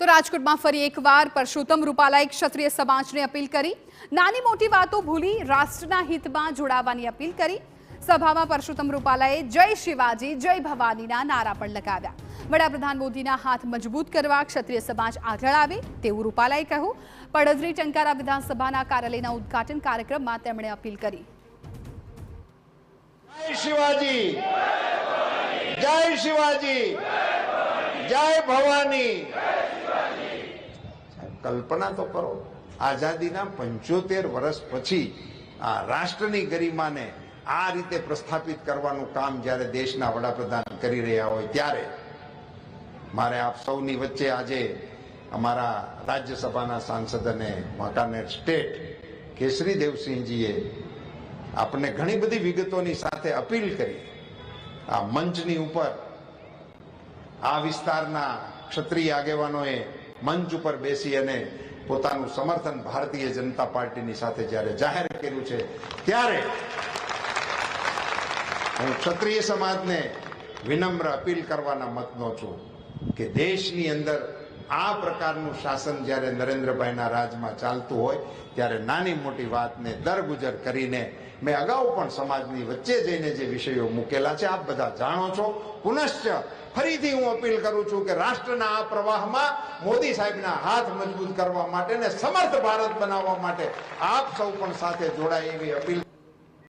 તો રાજકોટમાં ફરી એકવાર પરસોત્તમ રૂપાલાએ ક્ષત્રિય સમાજને અપીલ કરી, નાની મોટી વાતો ભૂલી રાષ્ટ્રના હિતમાં જોડાવાની અપીલ કરી। સભામાં પરસોત્તમ રૂપાલાએ જય શિવાજી જય ભવાનીના નારા પણ લગાવ્યા। વડાપ્રધાન મોદીના હાથ મજબૂત કરવા ક્ષત્રિય સમાજ આગળ આવે તેવું રૂપાલાએ કહ્યું। પડધરી ટંકારા વિધાનસભાના કાર્યાલયના ઉદ્ઘાટન કાર્યક્રમમાં તેમણે અપીલ કરી। जय शिवाजी जय शिवाजी जय भवानी। कल्पना तो करो, आजादीना 75 वर्ष पछी आ राष्ट्रनी गरिमाने आ रीते प्रस्थापित करवानुं काम ज्यारे देशना वडाप्रधान करी रह्या होय त्यारे मारे आप सौनी वच्चे आजे अमारा राज्यसभाना सांसद अने वांकानेर स्टेट केसरी देवसिंहजीए आपने घणी बधी विगतोनी साथे अपील करी। आ मंचनी उपर आ विस्तारना क्षत्रिय आगेवानोए मंच उपर बेसी अने पोतानुं समर्थन भारतीय जनता पार्टीनी साथे ज्यारे जाहेर कर्युं छे त्यारे हूँ क्षत्रिय समाजने विनम्र अपील करवाना मतनो छुं के देशनी अंदर आ प्रकारनुं शासन ज्यारे नरेन्द्रभाईना राजमां चालतुं होय त्यारे नानी मोटी वातने दरगुजर करीने मैं अगाऊ पण समाजनी वच्चे जईने जे विषयो मूकेला छे आप बधा जाणो छो। पुनश्च फरीथी हूँ अपील करूं छुं के राष्ट्રના આ પ્રવાહમાં મોદી સાહેબના હાથ મજબૂત કરવા માટે ને સમર્થ ભારત બનાવવા માટે આપ સૌ પણ સાથે જોડાય એવી અપીલ